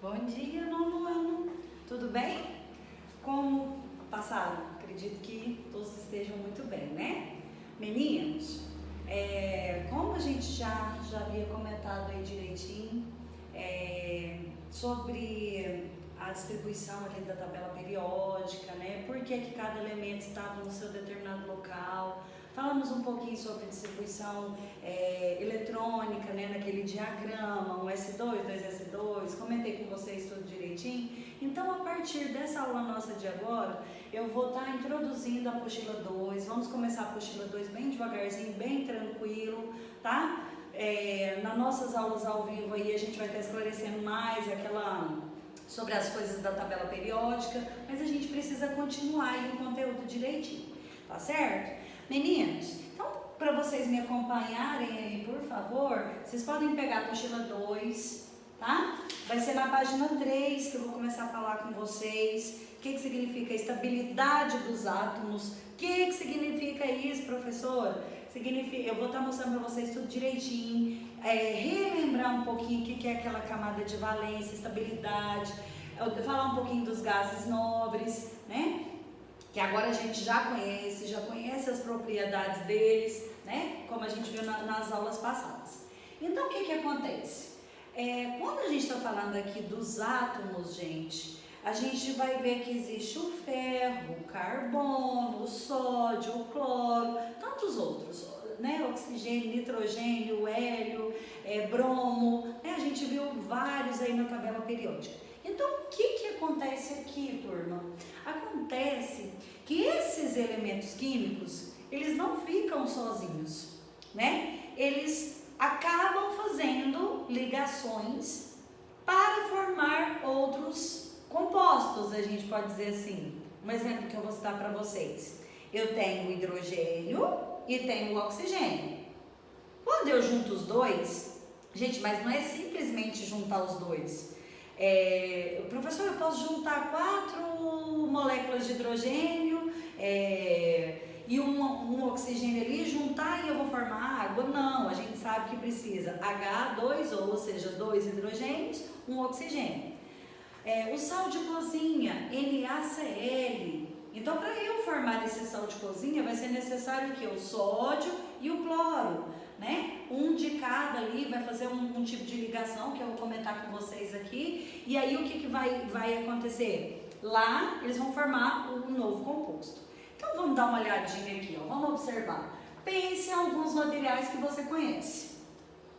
Bom dia, nono ano. Tudo bem? Como passaram? Acredito que todos estejam muito bem, né? Meninos, como a gente já havia comentado aí direitinho, sobre a distribuição ali da tabela periódica, né? Por que cada elemento estava no seu determinado local. Falamos um pouquinho sobre distribuição eletrônica, né, naquele diagrama, um S2, 2S2, comentei com vocês tudo direitinho. Então, a partir dessa aula nossa de agora, eu vou estar introduzindo a apostila 2, vamos começar a apostila 2 bem devagarzinho, bem tranquilo, tá? Nas nossas aulas ao vivo aí, a gente vai estar esclarecendo mais sobre as coisas da tabela periódica, mas a gente precisa continuar aí o conteúdo direitinho, tá certo? Meninos, então, para vocês me acompanharem aí, por favor, vocês podem pegar a apostila 2, tá? Vai ser na página 3 que eu vou começar a falar com vocês. O que significa estabilidade dos átomos? O que significa isso, professor? Significa, eu vou estar mostrando para vocês tudo direitinho, relembrar um pouquinho o que é aquela camada de valência, estabilidade, falar um pouquinho dos gases nobres, né? Que agora a gente já conhece as propriedades deles, né? Como a gente viu nas aulas passadas. Então, o que acontece? Quando a gente está falando aqui dos átomos, gente, a gente vai ver que existe o ferro, o carbono, o sódio, o cloro, tantos outros, né? Oxigênio, nitrogênio, hélio, bromo, né? A gente viu vários aí na tabela periódica. Então, o que acontece aqui, turma? Acontece que esses elementos químicos, eles não ficam sozinhos, né? Eles acabam fazendo ligações para formar outros compostos, a gente pode dizer assim. Um exemplo que eu vou citar para vocês. Eu tenho o hidrogênio e tenho o oxigênio. Quando eu junto os dois, gente, mas não é simplesmente juntar os dois. Professor, eu posso juntar 4 moléculas de hidrogênio e um oxigênio ali, juntar e eu vou formar água? Não, a gente sabe que precisa H2, ou seja, 2 hidrogênios, um oxigênio. O sal de cozinha, NaCl. Então, para eu formar esse sal de cozinha, vai ser necessário o quê? O sódio e o cloro, né? Um de cada ali vai fazer um tipo de ligação que eu vou comentar com vocês aqui. E aí, o que vai acontecer? Lá, eles vão formar um novo composto. Então, vamos dar uma olhadinha aqui, ó. Vamos observar. Pense em alguns materiais que você conhece.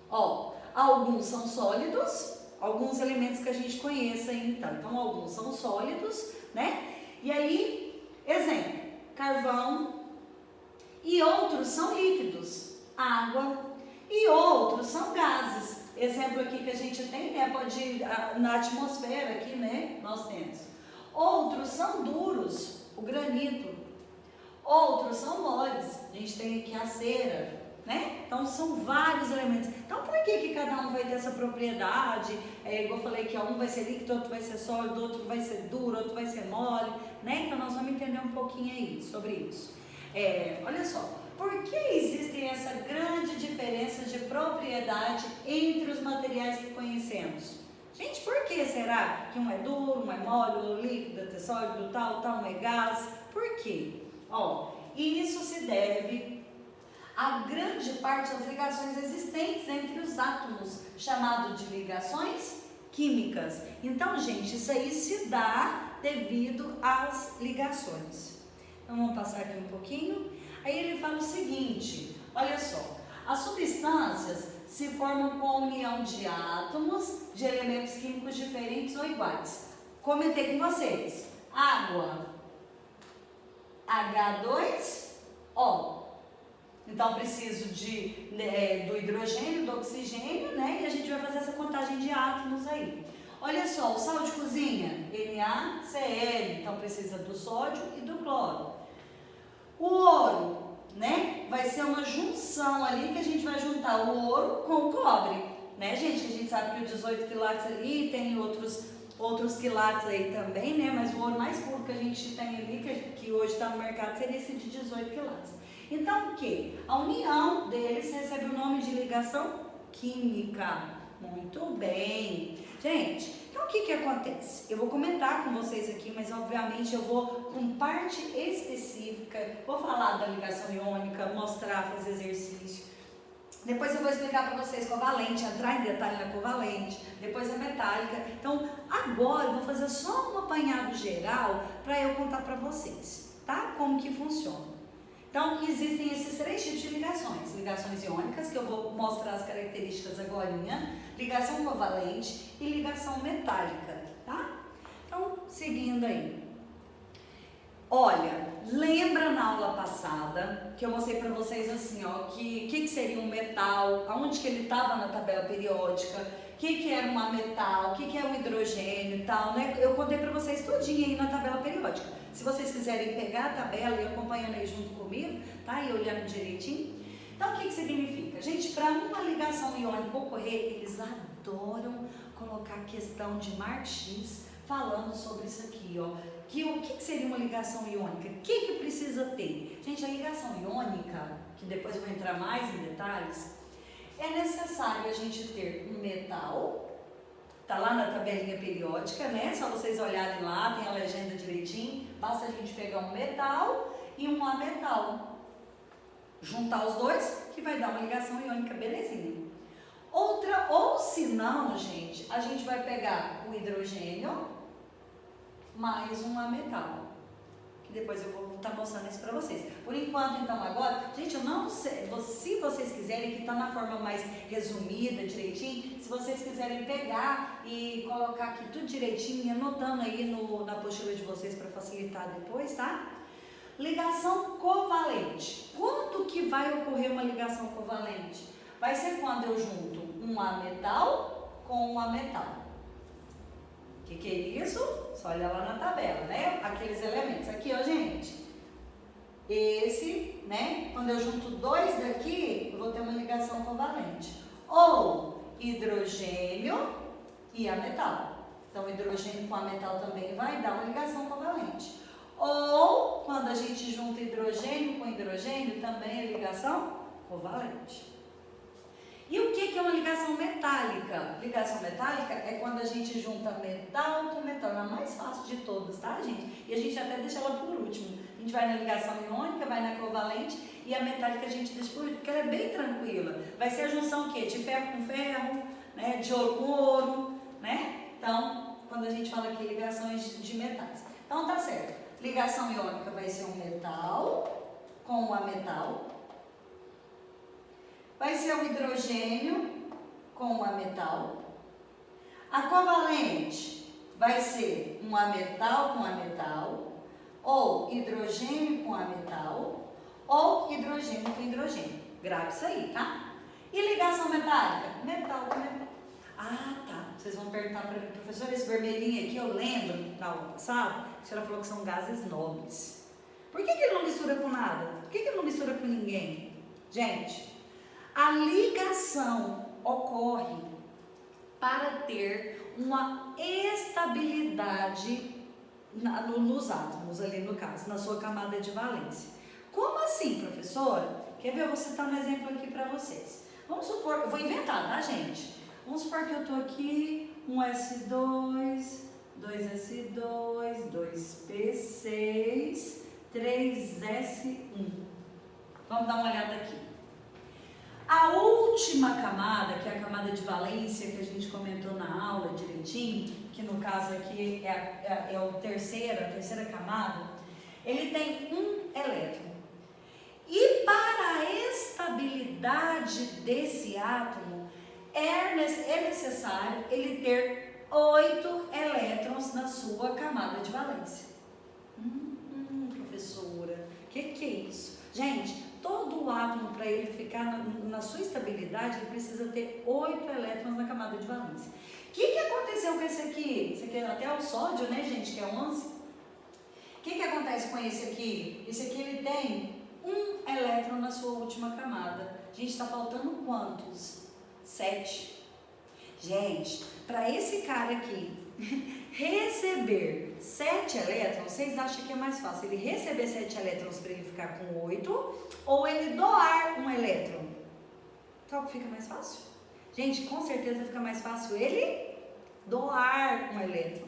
Ó, alguns são sólidos, alguns elementos que a gente conheça, então. Então, alguns são sólidos, né? E aí, exemplo, carvão, e outros são líquidos, água, e outros são gases. Exemplo aqui que a gente tem, né, pode ir na atmosfera aqui, né, nós temos. Outros são duros, o granito. Outros são moles, a gente tem aqui a cera, né? Então, são vários elementos. Então, por que cada um vai ter essa propriedade? Igual eu falei que um vai ser líquido, outro vai ser sólido, outro vai ser duro, outro vai ser mole, né? Então, nós vamos entender um pouquinho aí sobre isso. Olha só, por que existem essa grande diferença de propriedade entre os materiais que conhecemos? Gente, por que será que um é duro, um é mole, um é líquido, outro é sólido, tal, um é gás? Por quê? E isso se deve a grande parte das ligações existentes entre os átomos, chamado de ligações químicas. Então, gente, isso aí se dá devido às ligações. Então, vamos passar aqui um pouquinho. Aí ele fala o seguinte, olha só, as substâncias se formam com a união de átomos de elementos químicos diferentes ou iguais. Comentei com vocês, água, H2O. Então, preciso do hidrogênio, do oxigênio, né? E a gente vai fazer essa contagem de átomos aí. Olha só, o sal de cozinha, NaCl. Então, precisa do sódio e do cloro. O ouro, né? Vai ser uma junção ali que a gente vai juntar o ouro com o cobre, né, gente? A gente sabe que o 18 quilates ali tem outros quilates aí também, né? Mas o ouro mais puro que a gente tem ali, que hoje está no mercado, seria esse de 18 quilates. Então, o que? A união deles recebe o nome de ligação química. Muito bem. Gente, então Então, o que acontece? Eu vou comentar com vocês aqui, mas obviamente eu vou com parte específica, vou falar da ligação iônica, mostrar, fazer exercício. Depois eu vou explicar para vocês covalente, entrar em detalhe na covalente, depois a metálica. Então, agora eu vou fazer só um apanhado geral para eu contar para vocês, tá? Como que funciona. Então, existem esses 3 tipos de ligações. Ligações iônicas, que eu vou mostrar as características agora, ligação covalente e ligação metálica, tá? Então, seguindo aí. Olha, lembra na aula passada que eu mostrei para vocês assim, ó, que seria um metal, aonde que ele estava na tabela periódica, o que era um ametal, o que é um hidrogênio e tal, né? Eu contei para vocês tudinho aí na tabela periódica. Se vocês quiserem pegar a tabela e acompanhando aí junto comigo, tá? E olhando direitinho. Então, o que significa? Gente, para uma ligação iônica ocorrer, eles adoram colocar questão de Marx falando sobre isso aqui, ó. O que seria uma ligação iônica? O que precisa ter? Gente, a ligação iônica, que depois eu vou entrar mais em detalhes, é necessário a gente ter um metal, tá lá na tabelinha periódica, né? Só vocês olharem lá, tem a legenda direitinho, basta a gente pegar um metal e um ametal. Juntar os dois, que vai dar uma ligação iônica, belezinha. Ou se não, gente, a gente vai pegar o hidrogênio mais um ametal, que depois eu vou estar mostrando isso para vocês. Por enquanto, então, agora, gente, eu não sei, se vocês quiserem, que está na forma mais resumida, direitinho, se vocês quiserem pegar e colocar aqui tudo direitinho, anotando aí na apostila de vocês para facilitar depois, tá? Ligação covalente. Quando que vai ocorrer uma ligação covalente? Vai ser quando eu junto um ametal com um ametal. O que é isso? Só olha lá na tabela, né? Aqueles elementos. Aqui, ó, gente. Esse, né? Quando eu junto 2 daqui, eu vou ter uma ligação covalente. Ou hidrogênio e ametal. Então, hidrogênio com ametal também vai dar uma ligação covalente. Ou, quando a gente junta hidrogênio com hidrogênio, também é ligação covalente. E o que é uma ligação metálica? Ligação metálica é quando a gente junta metal com metal. É a mais fácil de todas, tá, gente? E a gente até deixa ela por último. A gente vai na ligação iônica, vai na covalente e a metálica a gente deixa por último, porque ela é bem tranquila. Vai ser a junção o quê? De ferro com ferro, né? De ouro com ouro, né? Então, quando a gente fala aqui ligações de metais. Então, tá certo. Ligação iônica vai ser um metal com um ametal. Vai ser o hidrogênio com o ametal. A covalente vai ser um ametal com ametal, ou hidrogênio com ametal, ou hidrogênio com hidrogênio. Grave isso aí, tá? E ligação metálica? Metal com metal. Ah, tá. Vocês vão perguntar para mim, professor, esse vermelhinho aqui, eu lembro, na aula passada, a senhora falou que são gases nobres. Por que ele não mistura com nada? Por que ele não mistura com ninguém? Gente, a ligação ocorre para ter uma estabilidade nos átomos, ali no caso, na sua camada de valência. Como assim, professora? Quer ver? Eu vou citar um exemplo aqui para vocês. Vamos supor, eu vou inventar, tá, gente? Vamos supor que eu estou aqui, um S2, 2S2, 2P6, 3S1. Vamos dar uma olhada aqui. A última camada, que é a camada de valência que a gente comentou na aula direitinho, que no caso aqui é a terceira camada, ele tem um elétron. E para a estabilidade desse átomo, é necessário ele ter 8 elétrons na sua camada de valência. Professora, o que é isso? Gente, todo o átomo, para ele ficar na sua estabilidade, ele precisa ter 8 elétrons na camada de valência. O que aconteceu com esse aqui? Esse aqui é até o sódio, né, gente, que é 11. O que acontece com esse aqui? Esse aqui, ele tem um elétron na sua última camada. Gente, está faltando quantos? 7. Gente, para esse cara aqui receber 7 elétrons, vocês acham que é mais fácil ele receber 7 elétrons para ele ficar com 8 ou ele doar um elétron? Qual que fica mais fácil? Gente, com certeza fica mais fácil ele doar um elétron.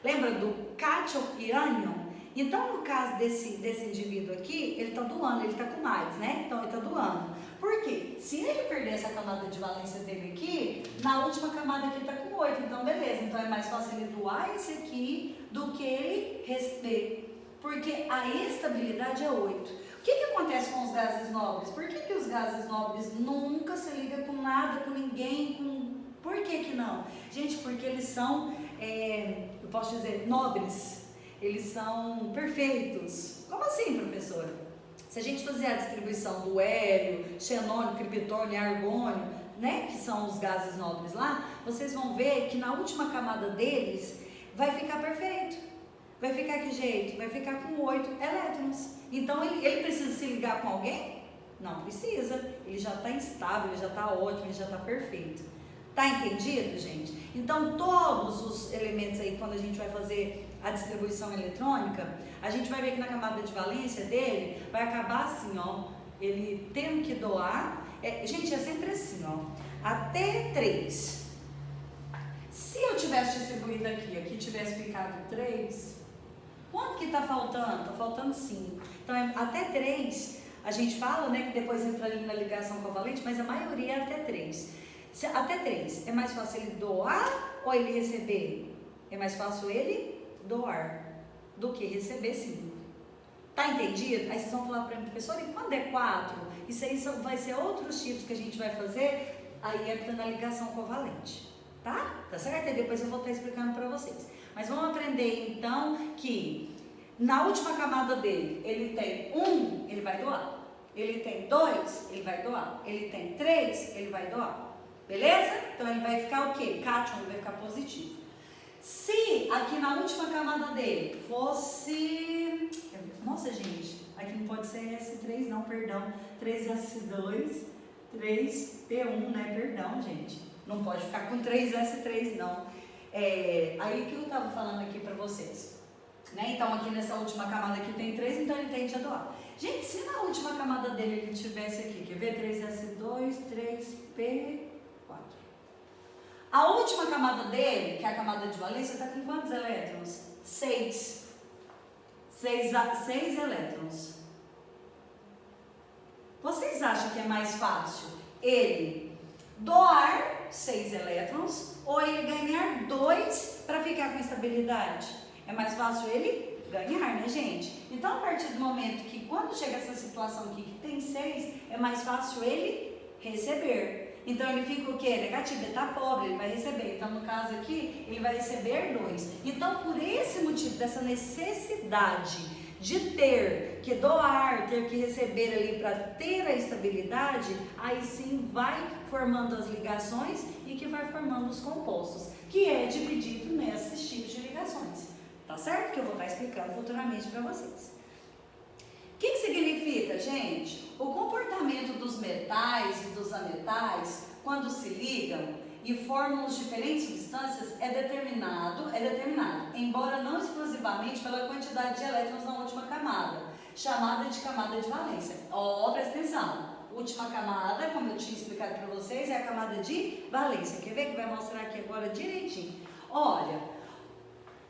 Lembra do cátion e ânion? Então, no caso desse indivíduo aqui, ele está doando, ele está com mais, né? Então, ele está doando. Por quê? Se ele perder essa camada de valência dele aqui, na última camada aqui está com 8, então beleza. Então, é mais fácil ele doar esse aqui do que ele receber. Porque a estabilidade é 8. O que acontece com os gases nobres? Por que os gases nobres nunca se ligam com nada, com ninguém? Por que não? Gente, porque eles são, eu posso dizer, nobres. Eles são perfeitos. Como assim, professora? Se a gente fazer a distribuição do hélio, xenônio, criptônio e argônio, né, que são os gases nobres lá, vocês vão ver que na última camada deles vai ficar perfeito. Vai ficar que jeito? Vai ficar com 8 elétrons. Então, ele precisa se ligar com alguém? Não precisa. Ele já está estável, ele já está ótimo, ele já está perfeito. Tá entendido, gente? Então, todos os elementos aí, quando a gente vai fazer a distribuição eletrônica, a gente vai ver que na camada de valência dele, vai acabar assim, ó, ele tendo que doar, gente, é sempre assim, ó, até 3. Se eu tivesse distribuído aqui tivesse ficado 3, quanto que tá faltando? Tá faltando 5. Então, até 3, a gente fala, né, que depois entra ali na ligação covalente, mas a maioria é até 3. Até 3, é mais fácil ele doar ou ele receber? É mais fácil ele doar do que receber 5. Tá entendido? Aí vocês vão falar para mim, professor, e quando é 4? Isso aí vai ser outros tipos que a gente vai fazer, aí entra na ligação covalente. Tá? Tá certo? E depois eu vou estar explicando para vocês. Mas vamos aprender então que na última camada dele, ele tem 1, ele vai doar. Ele tem 2, ele vai doar. Ele tem 3, ele vai doar. Beleza? Então ele vai ficar o quê? Cátion, ele vai ficar positivo. Se aqui na última camada dele fosse... Nossa, gente, aqui não pode ser S3 não, perdão. 3S2, 3P1, né? Perdão, gente. Não pode ficar com 3S3 não. Aí que eu estava falando aqui para vocês. Né? Então aqui nessa última camada aqui tem 3, então ele tende a doar. Gente, se na última camada dele ele tivesse aqui, quer ver? 3S2, 3P... A última camada dele, que é a camada de valência, está com quantos elétrons? 6. 6 elétrons. Vocês acham que é mais fácil ele doar 6 elétrons ou ele ganhar 2 para ficar com estabilidade? É mais fácil ele ganhar, né, gente? Então, a partir do momento que quando chega essa situação aqui que tem 6, é mais fácil ele receber. Então, ele fica o quê? Negativo, ele está pobre, ele vai receber. Então, no caso aqui, ele vai receber 2. Então, por esse motivo, dessa necessidade de ter que doar, ter que receber ali para ter a estabilidade, aí sim vai formando as ligações e que vai formando os compostos, que é dividido nesses tipos de ligações. Tá certo? Que eu vou estar explicando futuramente para vocês. O que significa, gente? O comportamento dos metais e dos ametais, quando se ligam e formam as diferentes substâncias, é determinado, embora não exclusivamente pela quantidade de elétrons na última camada, chamada de camada de valência. Presta atenção. Última camada, como eu tinha explicado para vocês, é a camada de valência. Quer ver que vai mostrar aqui agora direitinho? Olha,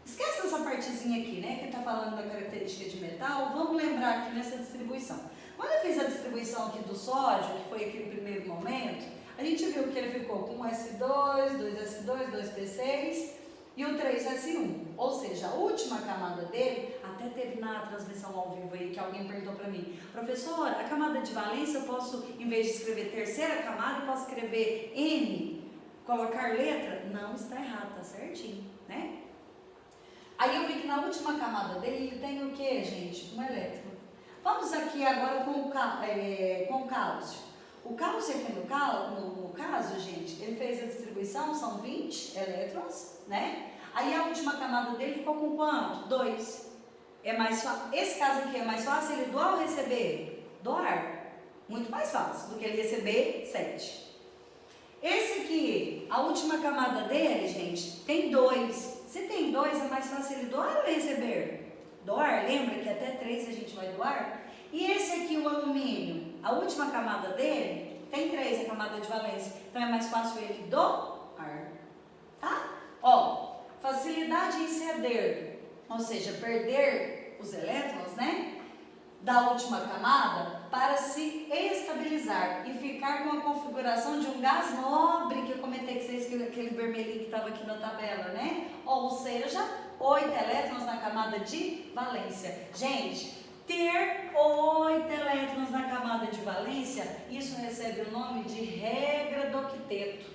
esquece essa partezinha aqui, né, que está falando da característica de metal. Vamos lembrar aqui nessa distribuição. Quando eu fiz a distribuição aqui do sódio, que foi aquele primeiro momento, a gente viu que ele ficou com 1S2, 2S2, 2P6 e o 3S1. Ou seja, a última camada dele, até teve na transmissão ao vivo aí que alguém perguntou para mim, professora, a camada de valência eu posso, em vez de escrever terceira camada, eu posso escrever N, colocar letra? Não, está errado, tá certinho, né? Aí eu vi que na última camada dele ele tem o que, gente? Um elétron. Vamos aqui agora com o cálcio. O cálcio aqui no caso, gente, ele fez a distribuição, são 20 elétrons, né? Aí a última camada dele ficou com quanto? 2. Esse caso aqui é mais fácil ele doar ou receber? Doar. Muito mais fácil do que ele receber 7. Esse aqui, a última camada dele, gente, tem 2. Se tem 2, é mais fácil ele doar ou receber? Doar, lembra que até 3 a gente vai doar? E esse aqui, o alumínio, a última camada dele, tem 3, a camada de valência. Então, é mais fácil ele doar, tá? Ó, facilidade em ceder, ou seja, perder os elétrons, né, da última camada para se estabilizar e ficar com a configuração de um gás nobre, que eu comentei com vocês, aquele vermelhinho que estava aqui na tabela, né? Ou seja, 8 elétrons na camada de valência. Gente, ter 8 elétrons na camada de valência, isso recebe o nome de regra do octeto.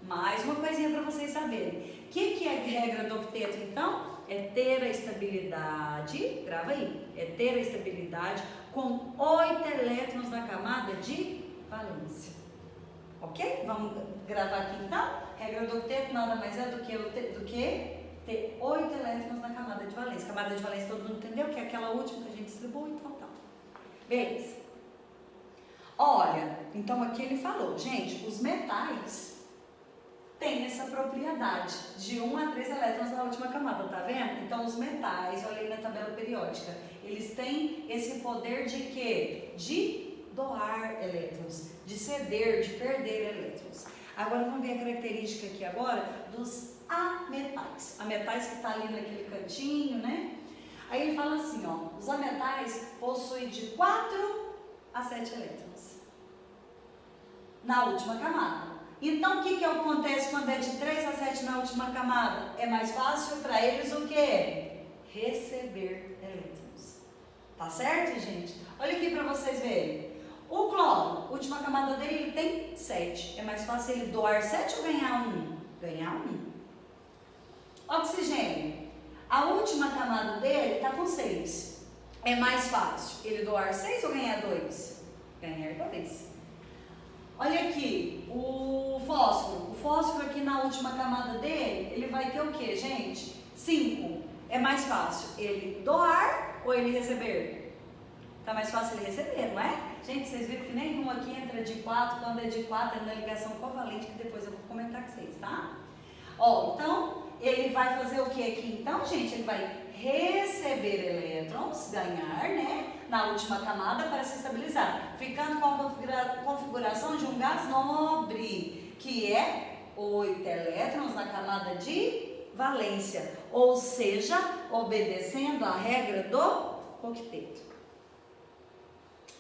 Mais uma coisinha para vocês saberem. O que é regra do octeto, então? É ter a estabilidade, grava aí, é ter a estabilidade com 8 elétrons na camada de valência. Ok? Vamos gravar aqui então? Regra do octeto nada mais é do que ter 8 elétrons na camada de valência. Camada de valência todo mundo entendeu? Que é aquela última que a gente distribui, então tá. Beleza. Olha, então aqui ele falou, gente, os metais tem essa propriedade de 1 a 3 elétrons na última camada, tá vendo? Então os metais, olha aí na tabela periódica, eles têm esse poder de quê? De doar elétrons, de ceder, de perder elétrons. Agora vamos ver a característica aqui agora dos ametais. Ametais que tá ali naquele cantinho, né? Aí ele fala assim, ó, os ametais possuem de 4 a 7 elétrons na última camada. Então, o que acontece quando é de 3 a 7 na última camada? É mais fácil para eles o quê? Receber elétrons. Tá certo, gente? Olha aqui para vocês verem. O cloro, a última camada dele, ele tem 7. É mais fácil ele doar 7 ou ganhar 1? Ganhar 1. Oxigênio, a última camada dele está com 6. É mais fácil ele doar 6 ou ganhar 2? Ganhar 2. Olha aqui, o fósforo. O fósforo aqui na última camada dele, ele vai ter o que, gente? 5. É mais fácil ele doar ou ele receber? Tá mais fácil ele receber, não é? Gente, vocês viram que nenhum aqui entra de 4, quando é de 4 é na ligação covalente, que depois eu vou comentar com vocês, tá? Ó, então, ele vai fazer o que aqui? Então, gente, ele vai receber elétrons, ganhar, né? Na última camada para se estabilizar, ficando com a configuração de um gás nobre, que é 8 elétrons na camada de valência, ou seja, obedecendo a regra do octeto.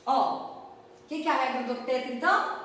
Ó, o que é a regra do octeto então?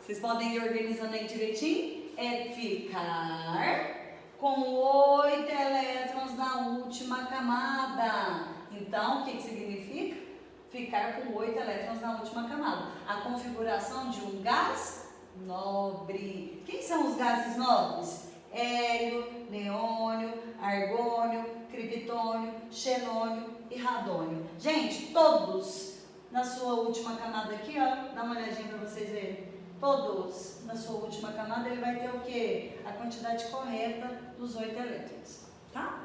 Vocês podem ir organizando aí direitinho? É ficar com 8 elétrons na última camada. Então, o que significa? Ficar com 8 elétrons na última camada. A configuração de um gás nobre. Quem são os gases nobres? Hélio, neônio, argônio, criptônio, xenônio e radônio. Gente, todos na sua última camada aqui, ó, dá uma olhadinha para vocês verem. Todos na sua última camada, ele vai ter o quê? A quantidade correta dos 8 elétrons, tá?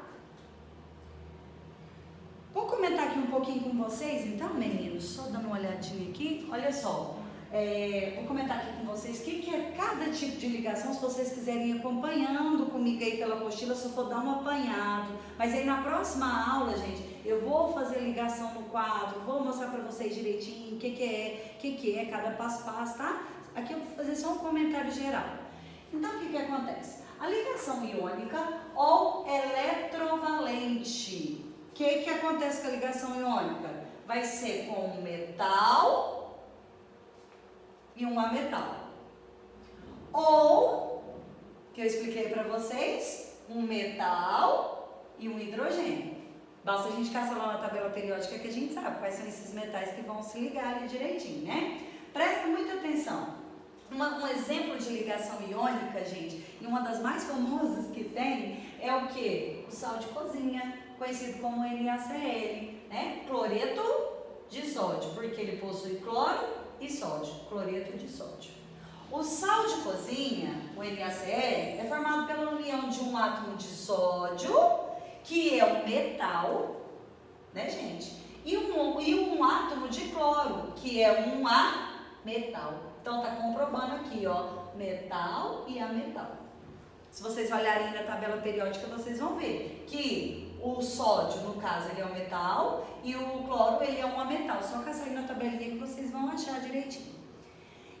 Vou comentar aqui um pouquinho com vocês, então, meninos, só dando uma olhadinha aqui, olha só. Vou comentar aqui com vocês o que é cada tipo de ligação, se vocês quiserem ir acompanhando comigo aí pela apostila, se eu for dar um apanhado. Mas aí na próxima aula, gente, eu vou fazer ligação no quadro, vou mostrar para vocês direitinho o que é cada passo a passo, tá? Aqui eu vou fazer só um comentário geral. Então, o que acontece? A ligação iônica ou eletrovalente. O que acontece com a ligação iônica? Vai ser com um metal e um ametal. Ou, que eu expliquei para vocês, um metal e um hidrogênio. Basta a gente caçar lá na tabela periódica que a gente sabe quais são esses metais que vão se ligar ali direitinho, né? Presta muita atenção. Um exemplo de ligação iônica, gente, e uma das mais famosas que tem é o que? O sal de cozinha, conhecido como NaCl, né? Cloreto de sódio, porque ele possui cloro e sódio, cloreto de sódio. O sal de cozinha, o NaCl, é formado pela união de um átomo de sódio, que é um metal, né, gente? E um átomo de cloro, que é um ametal. Então, tá comprovando aqui, ó, metal e ametal. Se vocês olharem na tabela periódica, vocês vão ver que o sódio, no caso, ele é um metal e o cloro, ele é um ametal. Só caçar aí na tabelinha que vocês vão achar direitinho.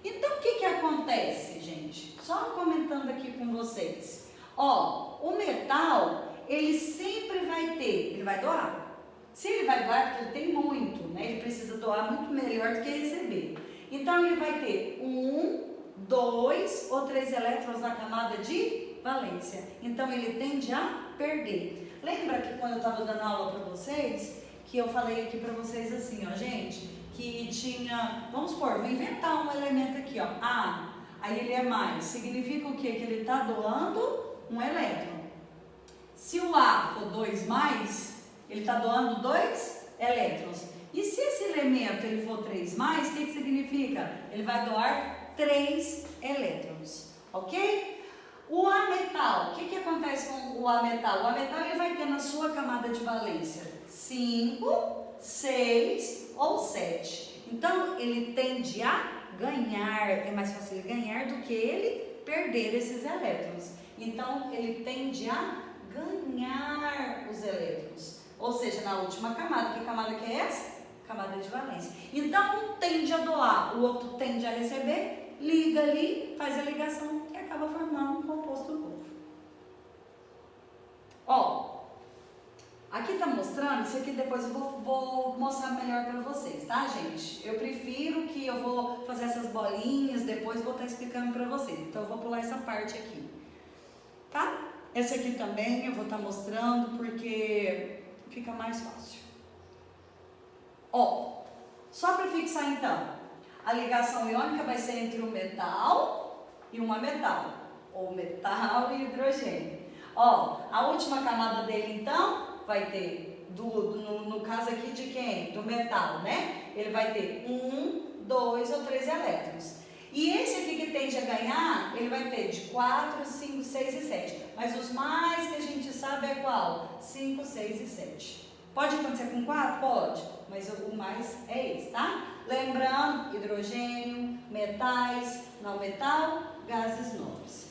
Então, o que acontece, gente? Só comentando aqui com vocês. Ó, o metal, ele sempre vai ter, ele vai doar. Se ele vai doar, porque ele tem muito, né? Ele precisa doar muito melhor do que receber. Então, ele vai ter 1, 2 ou 3 elétrons na camada de valência. Então, ele tende a perder. Lembra que quando eu estava dando aula para vocês, que eu falei aqui para vocês assim, ó, gente, que tinha, vamos supor, vou inventar um elemento aqui, ó, A, aí ele é mais, significa o quê? Que ele está doando um elétron. Se o A for 2 mais, ele está doando 2 elétrons. E se esse elemento ele for 3 mais, o que significa? Ele vai doar 3 elétrons, ok? O ametal, o que acontece com o ametal? O ametal ele vai ter na sua camada de valência 5, 6 ou 7. Então, ele tende a ganhar, é mais fácil ele ganhar do que ele perder esses elétrons. Então, ele tende a ganhar os elétrons. Ou seja, na última camada. Que camada que é essa? Camada de valência. Então, um tende a doar, o outro tende a receber, liga ali, faz a ligação e acaba formando um composto novo. Ó, aqui tá mostrando, isso aqui depois eu vou mostrar melhor para vocês, tá, gente? Eu prefiro que eu vou fazer essas bolinhas, depois vou estar explicando para vocês. Então, eu vou pular essa parte aqui, tá? Essa aqui também eu vou estar mostrando porque fica mais fácil. Ó, só para fixar então, a ligação iônica vai ser entre um metal e um ametal, ou metal e hidrogênio. Ó, a última camada dele então vai ter, no caso aqui de quem? Do metal, né? Ele vai ter 1, 2 ou 3 elétrons. E esse aqui que tende a ganhar, ele vai ter de 4, 5, 6 e 7. Mas os mais que a gente sabe é qual? 5, 6 e 7. Pode acontecer com 4? Pode, mas o mais é esse, tá? Lembrando, hidrogênio, metais, não metal, gases nobres.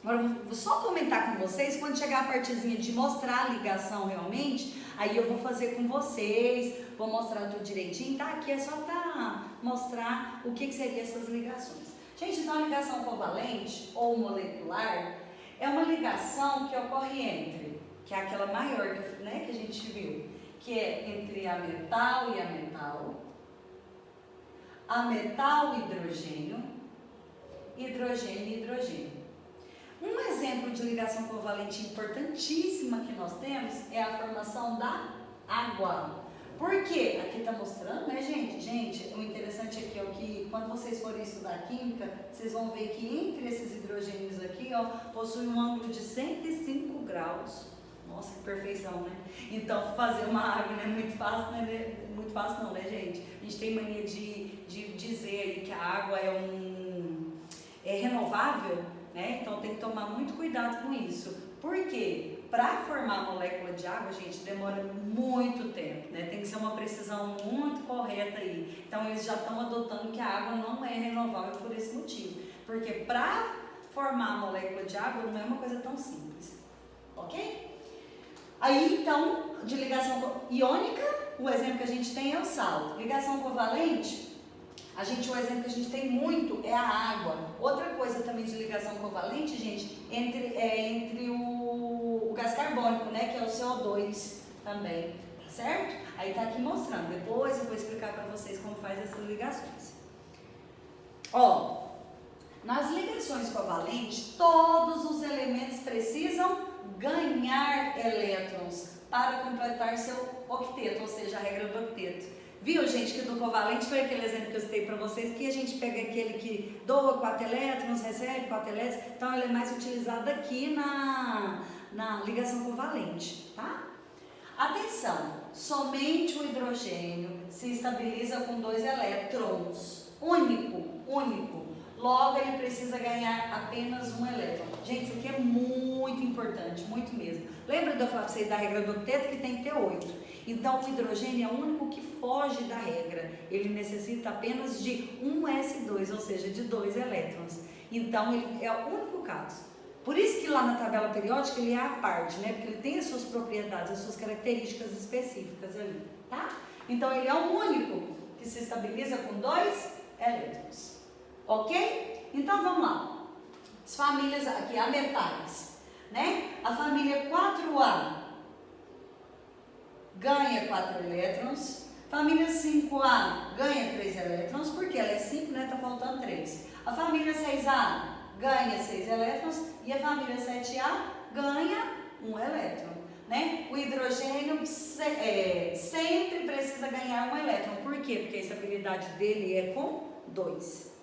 Agora eu vou só comentar com vocês, quando chegar a partezinha de mostrar a ligação realmente, aí eu vou fazer com vocês, vou mostrar tudo direitinho, tá? Aqui é só para mostrar o que seriam essas ligações. Gente, então a ligação covalente ou molecular é uma ligação que ocorre entre, que é aquela maior, né, que a gente viu, que é entre ametal e ametal, ametal e hidrogênio, hidrogênio e hidrogênio. Um exemplo de ligação covalente importantíssima que nós temos é a formação da água. Por quê? Aqui está mostrando, né, gente? Gente, o interessante aqui é o que, quando vocês forem estudar química, vocês vão ver que entre esses hidrogênios aqui, ó, possui um ângulo de 105 graus. Nossa, que perfeição, né? Então, fazer uma água não é muito fácil, né? Muito fácil não, né, gente? A gente tem mania de dizer aí que a água é renovável, né? Então, tem que tomar muito cuidado com isso. Por quê? Para formar a molécula de água, gente, demora muito tempo, né? Tem que ser uma precisão muito correta aí. Então, eles já estão adotando que a água não é renovável por esse motivo. Porque para formar a molécula de água não é uma coisa tão simples, ok? Aí, então, de ligação iônica, o exemplo que a gente tem é o sal. Ligação covalente, o exemplo que a gente tem muito é a água. Outra coisa também de ligação covalente, gente, entre o gás carbônico, né, que é o CO2 também, tá certo? Aí tá aqui mostrando, depois eu vou explicar para vocês como faz essas ligações. Ó, nas ligações covalentes, todos os elementos precisam ganhar elétrons para completar seu octeto, ou seja, a regra do octeto. Viu, gente, que do covalente foi aquele exemplo que eu citei para vocês, que a gente pega aquele que doa 4 elétrons, recebe 4 elétrons, então ele é mais utilizado aqui na ligação covalente, tá? Atenção, somente o hidrogênio se estabiliza com 2 elétrons, único. Logo, ele precisa ganhar apenas 1 elétron. Gente, isso aqui é muito importante, muito mesmo. Lembra de eu falar para vocês da regra do octeto que tem que ter 8? Então, o hidrogênio é o único que foge da regra. Ele necessita apenas de 1s2, ou seja, de 2 elétrons. Então, ele é o único caso. Por isso que lá na tabela periódica ele é à parte, né? Porque ele tem as suas propriedades, as suas características específicas ali, tá? Então, ele é o único que se estabiliza com 2 elétrons. Ok? Então, vamos lá. As famílias, aqui, a metais, né? A família 4A ganha 4 elétrons. Família 5A ganha 3 elétrons, porque ela é 5, né? Tá faltando 3. A família 6A ganha 6 elétrons e a família 7A ganha 1 elétron, né? O hidrogênio sempre precisa ganhar 1 elétron. Por quê? Porque a estabilidade dele é com 2.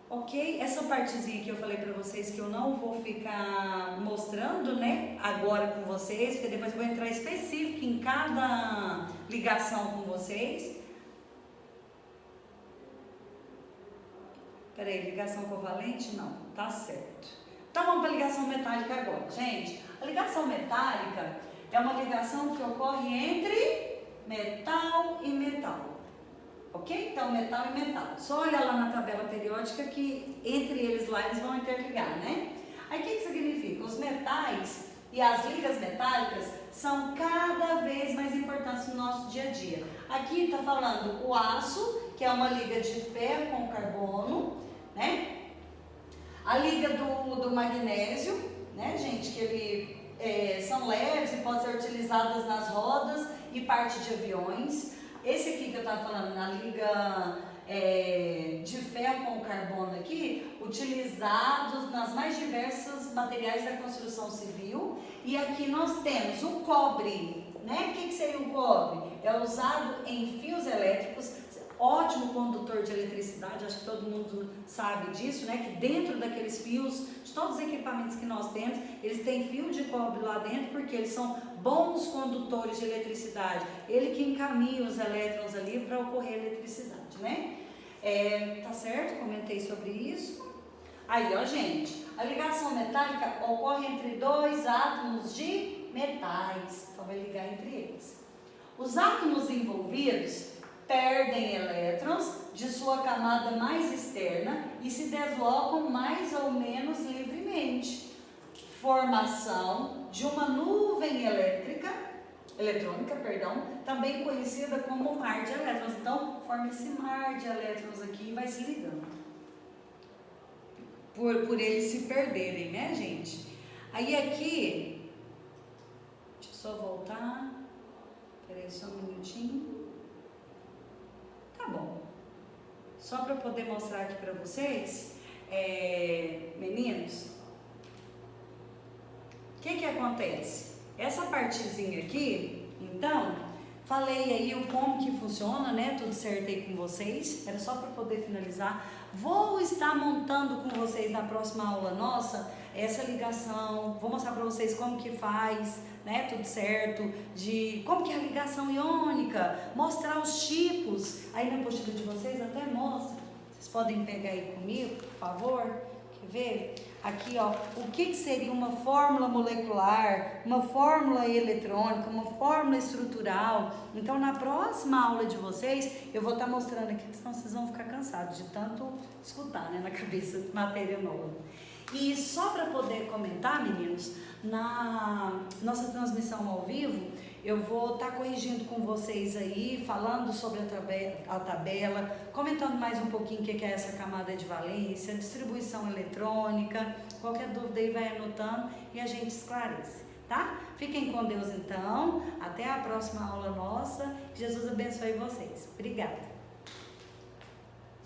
Ok? Essa partezinha que eu falei pra vocês que eu não vou ficar mostrando, né, agora com vocês, porque depois eu vou entrar específico em cada ligação com vocês. Peraí, ligação covalente? Não, tá certo. Então vamos para a ligação metálica agora, gente. A ligação metálica é uma ligação que ocorre entre metal e metal. Ok? Então, metal e metal. Só olhar lá na tabela periódica que entre eles lá eles vão interligar, né? Aí o que significa? Os metais e as ligas metálicas são cada vez mais importantes no nosso dia a dia. Aqui está falando o aço, que é uma liga de ferro com carbono, né? A liga do magnésio, né, gente? Que ele são leves e podem ser utilizadas nas rodas e parte de aviões. Esse aqui que eu estava falando, na liga de ferro com carbono aqui, utilizados nas mais diversas materiais da construção civil. E aqui nós temos o cobre, né? O que seria o cobre? É usado em fios elétricos, ótimo condutor de eletricidade, acho que todo mundo sabe disso, né? Que dentro daqueles fios, de todos os equipamentos que nós temos, eles têm fio de cobre lá dentro, porque eles são bons condutores de eletricidade. Ele que encaminha os elétrons ali para ocorrer eletricidade, né? Tá certo? Comentei sobre isso. Aí, ó, gente, a ligação metálica ocorre entre 2 átomos de metais, então vai ligar entre eles. Os átomos envolvidos perdem elétrons de sua camada mais externa e se deslocam mais ou menos livremente. Formação de uma nuvem eletrônica, também conhecida como mar de elétrons. Então, forma esse mar de elétrons aqui e vai se ligando. Por eles se perderem, né, gente? Aí aqui, deixa eu só voltar. Peraí só um minutinho. Tá bom. Só para poder mostrar aqui para vocês, meninos, o que acontece? Essa partezinha aqui, então, falei aí como que funciona, né? Tudo certo aí com vocês. Era só para poder finalizar. Vou estar montando com vocês na próxima aula nossa essa ligação. Vou mostrar para vocês como que faz, né? Tudo certo. De como que é a ligação iônica. Mostrar os tipos. Aí na apostila de vocês até mostra. Vocês podem pegar aí comigo, por favor. Quer ver? Aqui, ó, o que seria uma fórmula molecular, uma fórmula eletrônica, uma fórmula estrutural. Então, na próxima aula de vocês, eu vou estar mostrando aqui, senão vocês vão ficar cansados de tanto escutar, né, na cabeça, matéria nova. E só para poder comentar, meninos, na nossa transmissão ao vivo, eu vou estar corrigindo com vocês aí, falando sobre a tabela, comentando mais um pouquinho o que é essa camada de valência, distribuição eletrônica. Qualquer dúvida aí vai anotando e a gente esclarece, tá? Fiquem com Deus então, até a próxima aula nossa. Jesus abençoe vocês. Obrigada.